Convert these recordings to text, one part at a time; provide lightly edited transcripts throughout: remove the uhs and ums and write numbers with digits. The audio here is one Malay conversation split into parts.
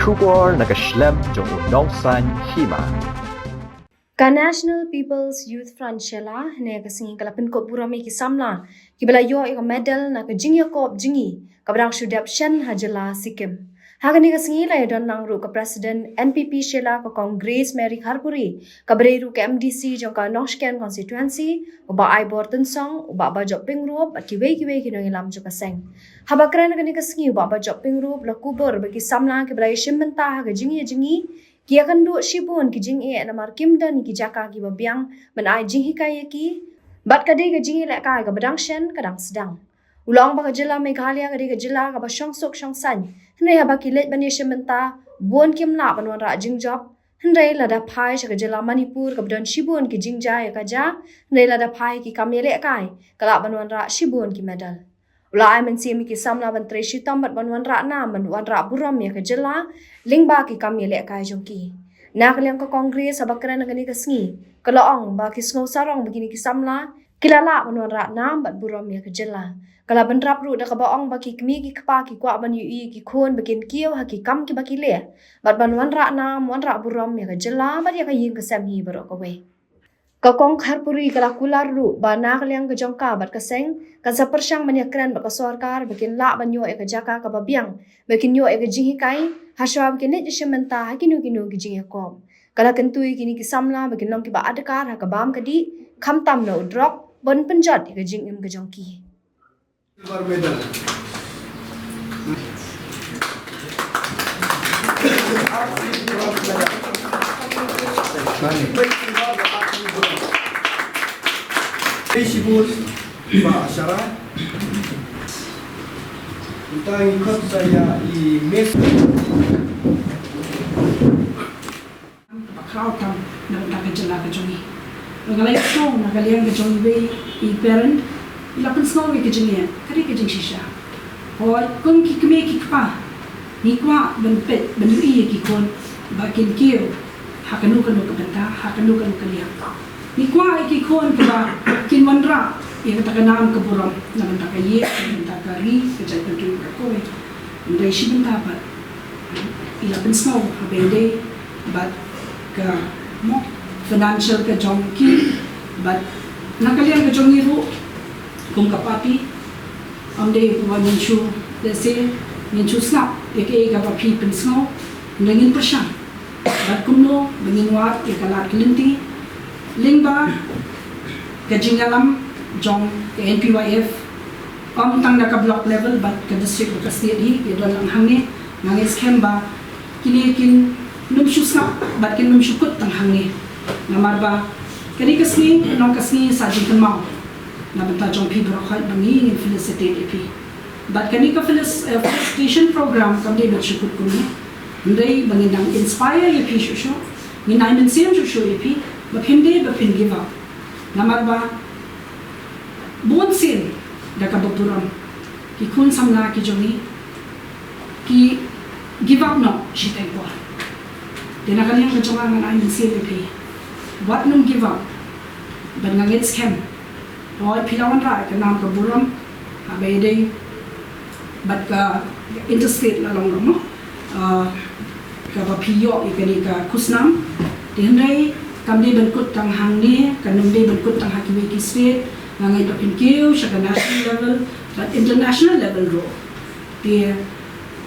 Shubor nakaslem jong unongsan Hima. Ka National People's Youth Front Shela ne ka singi kalapin ko burami ki samla ki bala yo ka medal na ka Jngi ko Jngi ka brang shudap shen hajala Sikkim. Hagani ka singi la don nang ru ka President NPP Shela ka Congress Mary Kharpuri ka breru ka MDC jong ka Noshken constituency uba ai borton song uba ba jopping roop at ki wei ki nang ilam jo ka seng. Habakran ka ni ka singi uba ba jopping roop la kubur ba ki samla ki bala shimmenta ka Jngi Ïakren du shibun ki Jngi na mar kimda ni ki Jaka ki babiang men ai Jngi kaya ki bat kade ka Jngi la ka badang shen kadang sedang ulang ba ka jila Meghalaya kade ka jila ka ba shong sok shong san hnai ha ba ki let bani shimenta bon kim la banwan ra Jingjob hnai la da phai sha ka jila Manipur ka don shibun ki Jingja ya ka ja hnai la da phai ki kamele kai kala banwan ra shibun ki medal Ulai men simi ki samla ban treshi tambat ban wan ra na man wan ra buram ya ka jela lingba ki kamile ka jongki nak leng ka Congress abakran ngani ka sngi kalaong ba ki sngo sarong begini ki samla kilala ban wan ra na bat buram ya ka jela kala ban rap ru da ka baong ba ki kmi ki kpa ki kwa ban yu ki khon begin kiyo ha ki kam ki ba ki le bat ban wan ra na wan ra buram ya ka jela ba ya ka yin ka sam hi baro ka we ka kong Kharpuri kala kular ru ba nak leng ka jongka bat ka seng ka sa persyang man Ïakren ba ka Sorkar bikin la ban yo ka Jaka ka babiang bikin yo ka Jngi kai haswa bikin ne jishmenta hakinu ki Jngi ko kala kentui kini ki samla bikin long ki ba adakar ha ka bam ka di kham tam no drop bon penjat ka Jngi ka jongki silver medal Sibut Pak Asyara kita ikut saya di mes Kau tam nak tak kerja ke Jngi. Mengalai song nak kalian ke Jngi be I parent ilapan snow ke Jngi kari ke Jngi shisha. Or kung kikme kikpa ni kwa benpet benui ki kon bakin kio hakanu kanu kabenta hakanu kanu kalian. Ni kwa ki kon ba kin wanra yang takanam ke buram naman takaye naman takari ke jai pentu ka kowe. Ndai shibenta ba ilapan snow habende but ka mo financial ka jongki but nakalian ka Jngi ru kung kapati amde ko ninshu dese ninshu snap eke ka papi pensno ngin persyang but kumno bengin wat e kalat kelinti lingba ka Jingalam jong ka NPYF tang na ka block level but ka district ka state hi ke don lang hangne ngis Kham kini kin num shusna bat kin num shukut tang hangne namar ba kani kasni nong kasni sa jing mau na banta jong pi bro khat bangi ni felicitate epi bat kani ka felicitation program kam de shukut kuni ndai bangi nang inspire epi shusho ni nai men sem shusho epi ba phinde ba phin give up namar ba bon sin da ka bapuram ki khun samla ki Jngi ki give up no shitai ko Dina kalian kecoba ngan ayin CPP. Buat nung give up. Ban ngangit Kham. Roy pilawan ra ke nam ke buram. Abede bat ka interstate la long no. Ka ba piyo ikani ka kusnam. Dihendai kamde benkut tang hang ni, kanumde benkut tang hakimi ki state. Ngangit pin kiu sya national level, but international level ro. Dia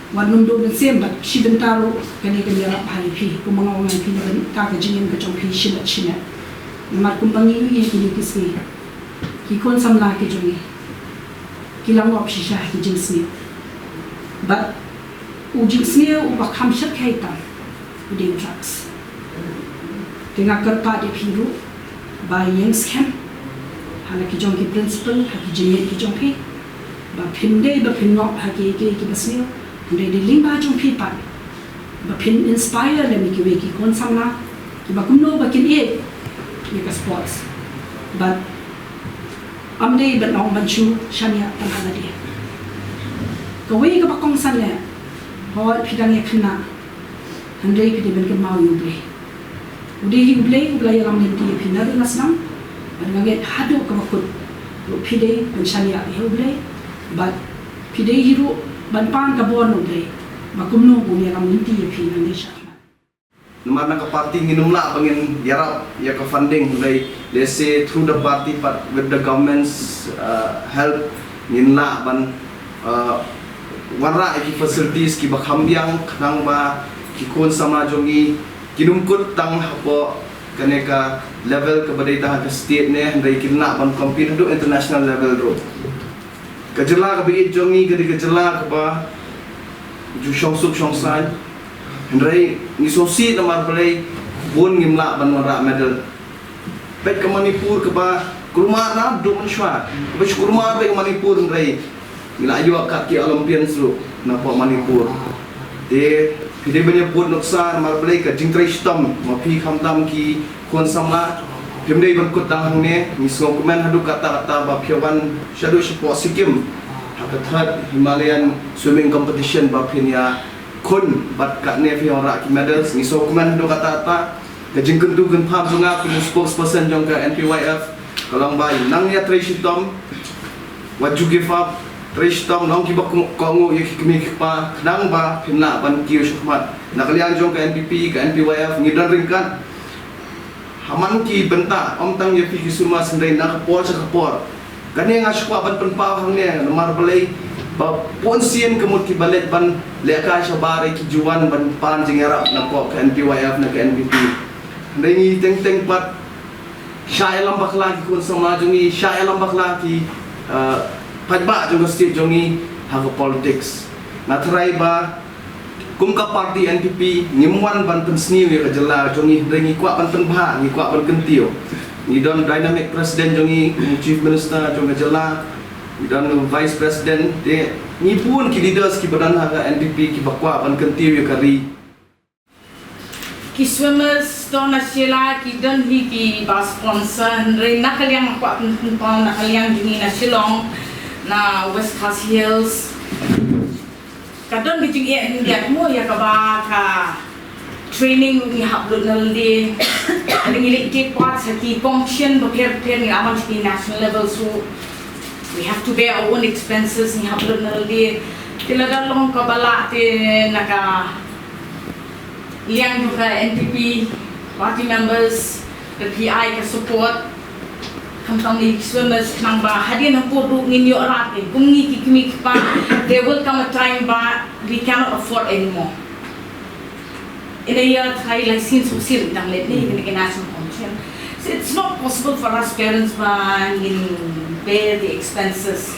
Wanum do den sem bat shibentaro kani kani ra bhai phi kumanga wangan phi ban ka ka Jngi ka chong phi shilat shina mar kumbangi ye kini kisni ki kon samla ke Jngi kilang op shisha ki jingsni but u jingsni u ba kham shat khai ta udin trucks tinga karpa de phiru ba yengs Kham hala ki Jngi principal ha ki Jngi ki chong phi ba phinde ba phinop ha ki basni Ndai di lingba jong pi pat ba pin inspire le mi ki we ki kon samla ki ba kumno ba kin e ni ka sports but amde ba nong ban chu shania tan hala dia ka we ka ba kong san le hol phidang ye khna handai ki de ben ke mau yu ble ude hi ble ya lam ni ti phina de nasnam ban nge hadu ka ba kut phide ban shania hi ble but phide hiru ban pan ka bon ble makumno punya community pi nang disha Nama nak parti nginumla bangin yarap ya ke funding dari let's say through the party but with the government's help nginla ban warra ki facilities ki bakhambiang nang ba ki kon sama Jngi kinumkut tang hapo kaneka level ke badai ke state ne dari kinna ban compete do international level ro kajela ke bi Jngi ke kajela ke ba ju shongsuk shongsan Hendrai ni sosi namar balai bun ngimla ban wara medal. Baik ke Manipur ke ba kurma na do manusia. Baik kurma baik ke Manipur hendrai. Mila ayu kaki Olympian sru na po Manipur. De pide banyak pun noksa namar balai ke jingtrai stom mapi khamtam ki kon samla pemdai ban kutang ne ni komen hadu kata-kata ba pyawan shadu shpo Sikkim. Third Himalayan swimming competition ba pinya kun bat kat ne fi ora ki medals ni so komen do kata apa ke jingkun tu gun pham sunga pin spokesperson jong ka NPYF kalong bai nang ya trishitom what you give up trishitom long ki bak kongu ye ki mi pa nang ba phimna ban ki shukmat nakalian jong ka NPP ka NPYF ni dan ringkan haman ki benta om tang ye fi ki suma sendai nak por sa por kani nga shukwa ban penpaw hang ne nomar balai Ponsian kemud ki balet ban leka syabari ki juan ban pan jingera na ko ke NPYF na ke NPP. Ndai teng pat syai lambak lagi kun sama Jngi syai lambak lagi pajba jong state Jngi ha politics. Na try ba kum ka party NPP ngimwan ban pensniu ya kajela Jngi ndai kwa ban penbha ngi kwa ban kentio. Ni don dynamic president Jngi chief minister jong kajela dan vice president de ni pun ki leaders ki badan ha NPP ki bakwa ban kentiu ya kari ki swimmers to na sila ki don hi ki ba sponsor re nakaliang kwa pun nakaliang Jngi na Shillong na West Coast Hills kadon bi Jngi India mo ya ka ba ka training ni hablo nalde ani ni ke parts ki function bo per ni aman ki national level so we have to bear our own expenses ni hablo nalde tilaga long kabala te naka liang juga NPP party members the PI ka support kamtang ni swimmers nang ba hadin na po ru ngin yo rate kung ni kikimik pa there will come a time ba we cannot afford anymore in a year try license usil dang let ni ni national function so it's not possible for us parents ba in bear the expenses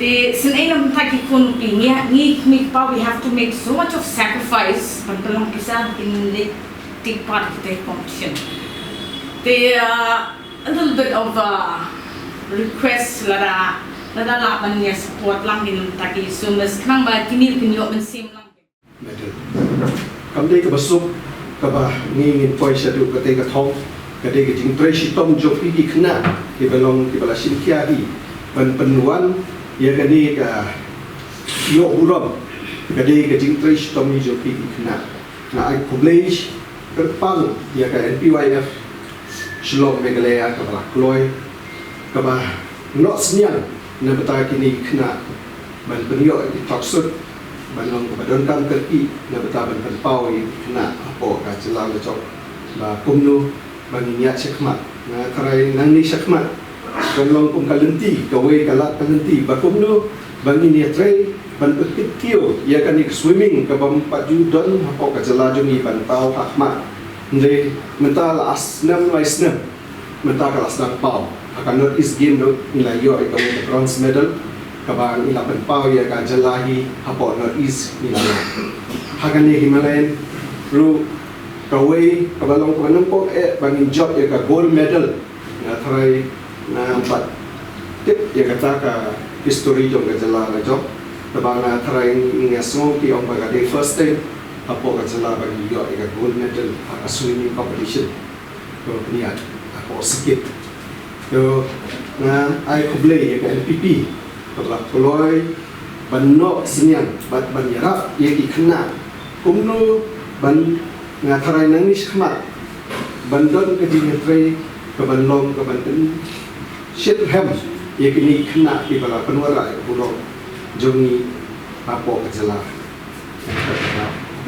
the sinailam taki kun ni pa we have to make so much of sacrifice pagpalang kisa in the take part of the competition the a little bit of request lada laban niya support lang din taki swimmers kanang ba kinil kinyo man sim lang medal kamdai ka basuk ka ba ngingin poi sa du ka ka thong ka de ka jing treshi tom jo pi ki khna ki balong ki bala sin kya hi penuan ya ka de ka yo uram ka de ka jing treshi tom ni jo pi ki khna na ai publish terpang ya ka NPYF Shillong Meghalaya ka bala kloy ka ba no snian na bata kini khna ban penyo di toksut banong badon kan terki na bata ban penpau i khna apo ka jelang jok ba kumnu banginya sekmat na karai nang ni sekmat banong kum kalenti gawe kalat kalenti ba kumnu banginya tray ban petitio ya kan ik swimming ka bam paju don apo ka jela Jngi ban pau ahmat Ndai mental asnam laisnam mental kelas dan pau akan not is game no nilai yo itu the bronze medal kabang ila pau ya ka jelahi hapo not is nilai hakan ni Himalayan ru kawai kabalong ko nampo bangin job ya ka gold medal na try na empat tip ya kata ka history jong ka jela la job kabang na try ngasmo ki ong bagade first time apo ka jela bagi yo ika gold medal a swimming competition ko niat ako sikit yo na ai kublay ya ka NPP kabla koloy banno sinyan bat banyara ye ki khna kumno ban nga tharai nang ni khmat bandon ka jing trai ka banlong ka banten shit ham ye ki ni khna ki bala panwara ko Jngi apo ka jela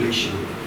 population